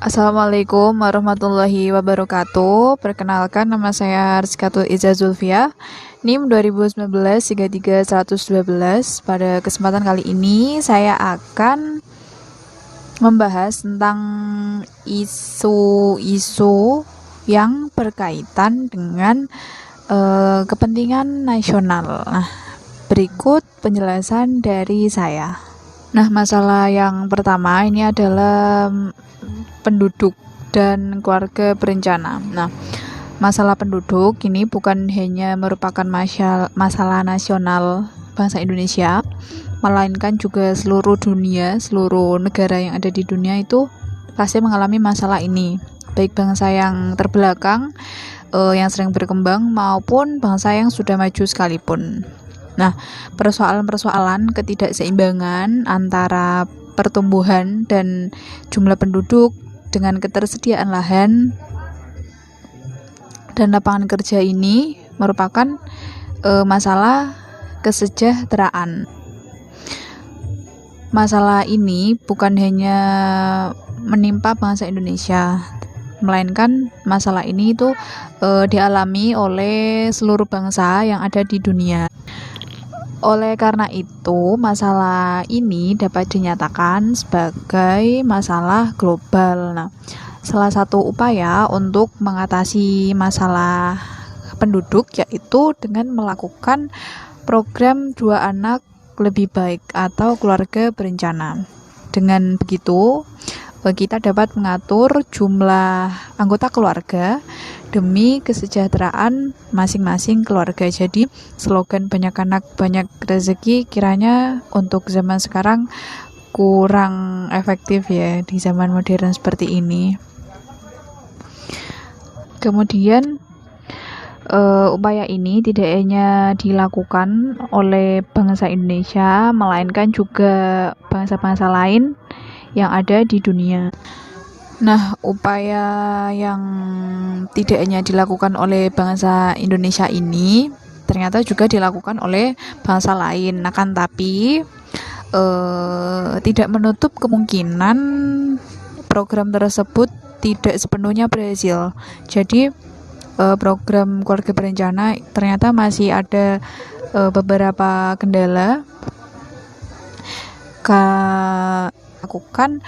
Assalamualaikum warahmatullahi wabarakatuh. Perkenalkan, nama saya Rizkatul Iza Zulfia, NIM 2019 Pada kesempatan kali ini saya akan membahas tentang isu-isu yang berkaitan dengan kepentingan nasional. Nah, berikut penjelasan dari saya. Nah, masalah yang pertama ini adalah penduduk dan keluarga berencana. Nah, masalah penduduk ini bukan hanya merupakan masalah nasional bangsa Indonesia, melainkan juga seluruh dunia, seluruh negara yang ada di dunia itu pasti mengalami masalah ini, baik bangsa yang terbelakang, yang sering berkembang, maupun bangsa yang sudah maju sekalipun. Nah, persoalan-persoalan ketidakseimbangan antara pertumbuhan dan jumlah penduduk dengan ketersediaan lahan dan lapangan kerja ini merupakan masalah kesejahteraan. Masalah ini bukan hanya menimpa bangsa Indonesia, melainkan masalah ini itu dialami oleh seluruh bangsa yang ada di dunia. Oleh karena itu, masalah ini dapat dinyatakan sebagai masalah global. Nah, salah satu upaya untuk mengatasi masalah penduduk yaitu dengan melakukan program 2 anak lebih baik atau keluarga berencana. Dengan begitu, kita dapat mengatur jumlah anggota keluarga demi kesejahteraan masing-masing keluarga. Jadi, slogan banyak anak banyak rezeki kiranya untuk zaman sekarang kurang efektif ya di zaman modern seperti ini. Kemudian upaya ini tidak hanya dilakukan oleh bangsa Indonesia, melainkan juga bangsa-bangsa lain yang ada di dunia. Nah, upaya yang tidak hanya dilakukan oleh bangsa Indonesia ini ternyata juga dilakukan oleh bangsa lain. Akan tapi tidak menutup kemungkinan program tersebut tidak sepenuhnya berhasil. Jadi program keluarga berencana ternyata masih ada beberapa kendala lakukan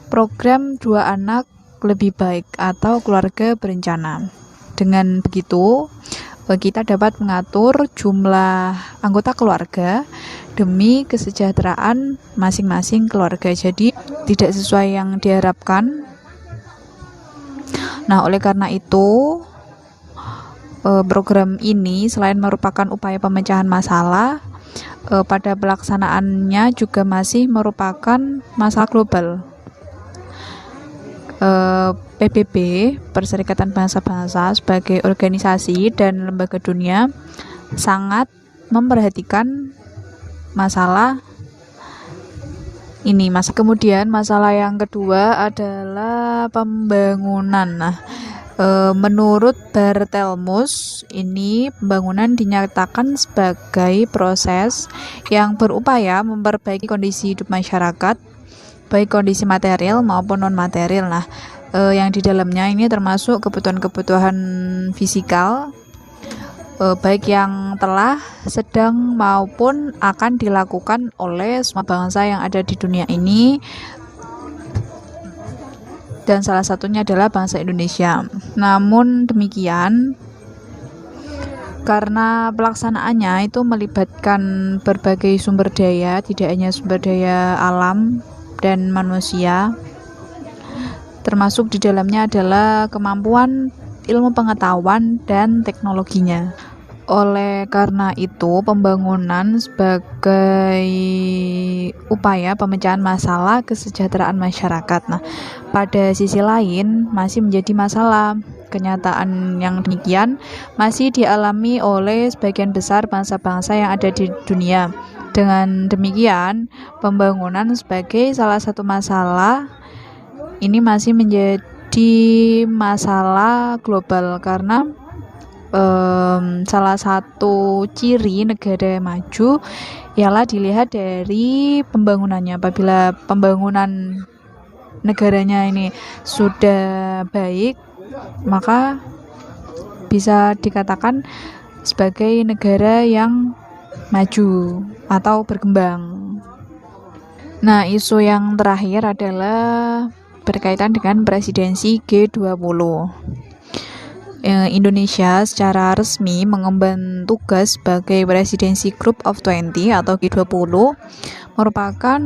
program 2 anak lebih baik atau keluarga berencana. Dengan begitu, kita dapat mengatur jumlah anggota keluarga demi kesejahteraan masing-masing keluarga. Jadi, tidak sesuai yang diharapkan. Nah, oleh karena itu, program ini selain merupakan upaya pemecahan masalah, pada pelaksanaannya juga masih merupakan masalah global. PBB, Perserikatan Bangsa-Bangsa, sebagai organisasi dan lembaga dunia sangat memperhatikan masalah ini. Kemudian masalah yang kedua adalah pembangunan. Nah, menurut Barthelmess, ini pembangunan dinyatakan sebagai proses yang berupaya memperbaiki kondisi hidup masyarakat, baik kondisi material maupun non-material. Nah, yang di dalamnya ini termasuk kebutuhan-kebutuhan fisikal, baik yang telah, sedang maupun akan dilakukan oleh semua bangsa yang ada di dunia ini, dan salah satunya adalah bangsa Indonesia. Namun demikian, karena pelaksanaannya itu melibatkan berbagai sumber daya, tidak hanya sumber daya alam dan manusia, termasuk di dalamnya adalah kemampuan ilmu pengetahuan dan teknologinya. Oleh karena itu, pembangunan sebagai upaya pemecahan masalah kesejahteraan masyarakat. Nah, pada sisi lain masih menjadi masalah. Kenyataan yang demikian masih dialami oleh sebagian besar bangsa-bangsa yang ada di dunia. Dengan demikian, pembangunan sebagai salah satu masalah ini masih menjadi masalah global karena salah satu ciri negara maju ialah dilihat dari pembangunannya. Apabila pembangunan negaranya ini sudah baik, maka bisa dikatakan sebagai negara yang maju atau berkembang. Nah, isu yang terakhir adalah berkaitan dengan presidensi G20. Indonesia secara resmi mengemban tugas sebagai presidensi Group of 20 atau G20, merupakan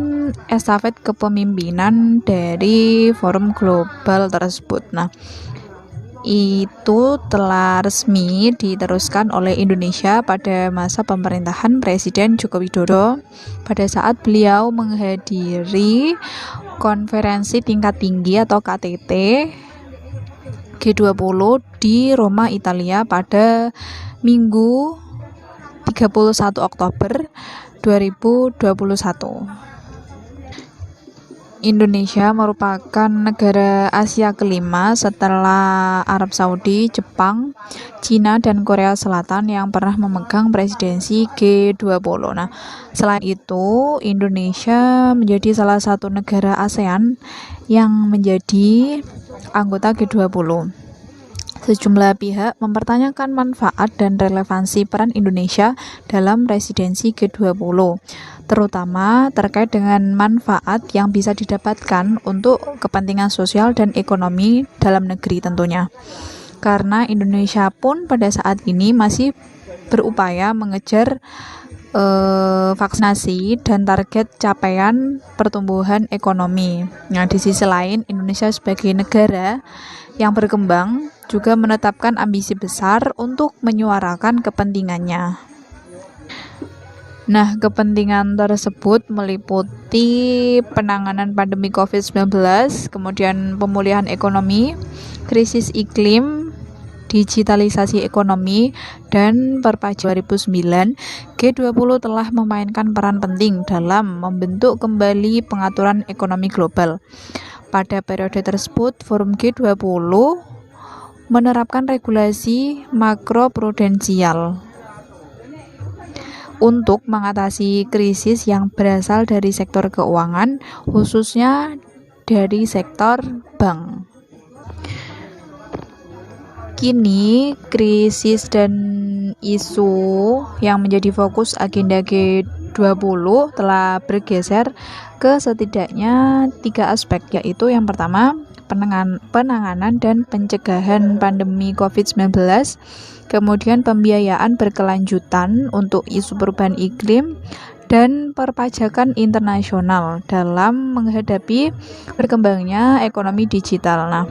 estafet kepemimpinan dari forum global tersebut. Nah, itu telah resmi diteruskan oleh Indonesia pada masa pemerintahan Presiden Joko Widodo pada saat beliau menghadiri konferensi tingkat tinggi atau KTT G20 di Roma, Italia pada Minggu 31 Oktober 2021. Indonesia merupakan negara Asia kelima setelah Arab Saudi, Jepang, Cina, dan Korea Selatan yang pernah memegang presidensi G20. Nah, selain itu, Indonesia menjadi salah satu negara ASEAN yang menjadi anggota G20. Sejumlah pihak mempertanyakan manfaat dan relevansi peran Indonesia dalam presidensi G20, terutama terkait dengan manfaat yang bisa didapatkan untuk kepentingan sosial dan ekonomi dalam negeri tentunya. Karena Indonesia pun pada saat ini masih berupaya mengejar vaksinasi dan target capaian pertumbuhan ekonomi. Nah, di sisi lain, Indonesia sebagai negara yang berkembang juga menetapkan ambisi besar untuk menyuarakan kepentingannya. Nah, kepentingan tersebut meliputi penanganan pandemi COVID-19, kemudian pemulihan ekonomi, krisis iklim, digitalisasi ekonomi, dan perpajakan. 2009, G20 telah memainkan peran penting dalam membentuk kembali pengaturan ekonomi global. Pada periode tersebut, forum G20 menerapkan regulasi makroprudensial untuk mengatasi krisis yang berasal dari sektor keuangan, khususnya dari sektor bank. Kini, krisis dan isu yang menjadi fokus agenda G20 telah bergeser ke setidaknya 3 aspek, yaitu yang pertama, penanganan dan pencegahan pandemi COVID-19, kemudian pembiayaan berkelanjutan untuk isu perubahan iklim, dan perpajakan internasional dalam menghadapi berkembangnya ekonomi digital. Nah,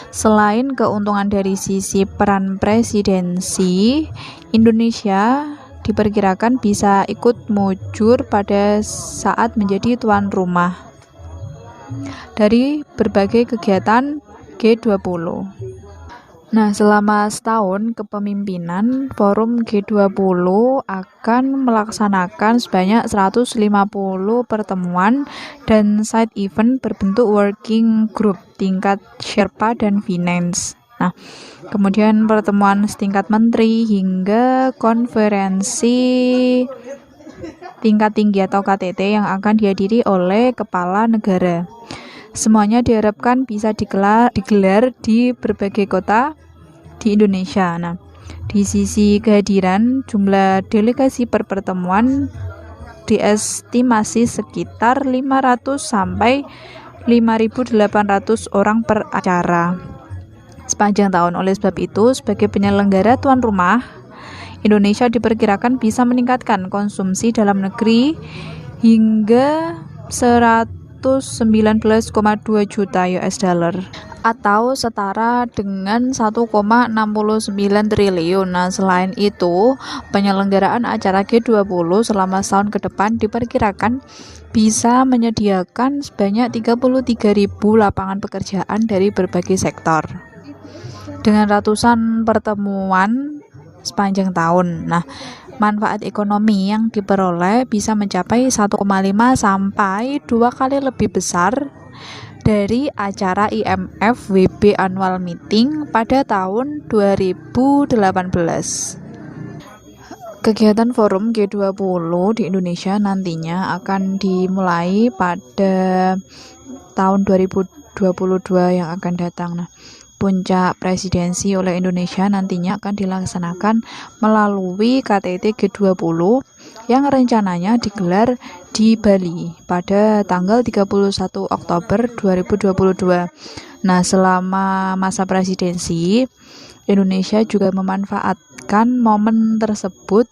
selain keuntungan dari sisi peran presidensi, Indonesia diperkirakan bisa ikut mujur pada saat menjadi tuan rumah dari berbagai kegiatan G20. Nah, selama setahun kepemimpinan, forum G20 akan melaksanakan sebanyak 150 pertemuan dan side event berbentuk working group tingkat Sherpa dan Finance. Nah, kemudian pertemuan setingkat menteri hingga konferensi tingkat tinggi atau KTT yang akan dihadiri oleh kepala negara. Semuanya diharapkan bisa digelar di berbagai kota di Indonesia. Nah, di sisi kehadiran, jumlah delegasi per pertemuan diestimasi sekitar 500 sampai 5.800 orang per acara sepanjang tahun. Oleh sebab itu, sebagai penyelenggara tuan rumah, Indonesia diperkirakan bisa meningkatkan konsumsi dalam negeri hingga 119,2 juta US dollar atau setara dengan 1,69 triliun. Nah, selain itu, penyelenggaraan acara G20 selama setahun ke depan diperkirakan bisa menyediakan sebanyak 33.000 lapangan pekerjaan dari berbagai sektor dengan ratusan pertemuan sepanjang tahun. Nah, manfaat ekonomi yang diperoleh bisa mencapai 1,5 sampai 2 kali lebih besar dari acara IMF WB Annual Meeting pada tahun 2018. Kegiatan forum G20 di Indonesia nantinya akan dimulai pada tahun 2022 yang akan datang. Nah, puncak presidensi oleh Indonesia nantinya akan dilaksanakan melalui KTT G20 yang rencananya digelar di Bali pada tanggal 31 Oktober 2022. Nah, selama masa presidensi, Indonesia juga memanfaatkan momen tersebut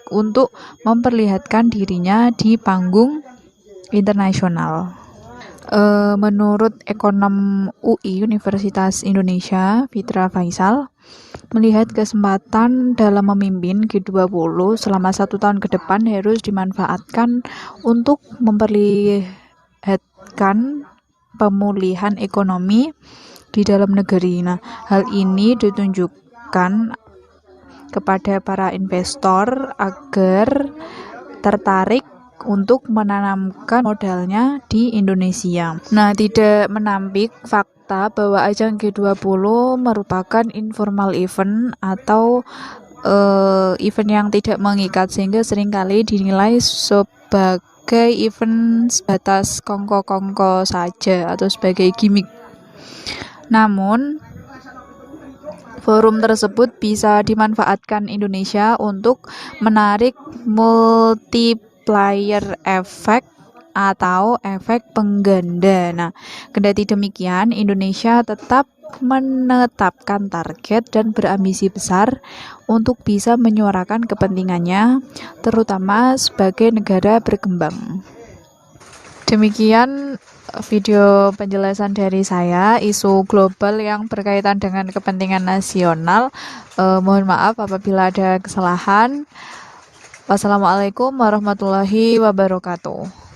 untuk memperlihatkan dirinya di panggung internasional. Menurut ekonom UI Universitas Indonesia, Fitra Faisal, melihat kesempatan dalam memimpin G20 selama 1 tahun ke depan harus dimanfaatkan untuk memperlihatkan pemulihan ekonomi di dalam negeri. Nah, hal ini ditunjukkan kepada para investor agar tertarik untuk menanamkan modalnya di Indonesia. Nah, tidak menampik fakta bahwa ajang G20 merupakan informal event atau event yang tidak mengikat, sehingga seringkali dinilai sebagai event sebatas kongko-kongko saja atau sebagai gimmick. Namun, forum tersebut bisa dimanfaatkan Indonesia untuk menarik multiplier effect atau efek pengganda. Nah, kendati demikian, Indonesia tetap menetapkan target dan berambisi besar untuk bisa menyuarakan kepentingannya, terutama sebagai negara berkembang. Demikian video penjelasan dari saya, isu global yang berkaitan dengan kepentingan nasional. Mohon maaf apabila ada kesalahan. Wassalamualaikum warahmatullahi wabarakatuh.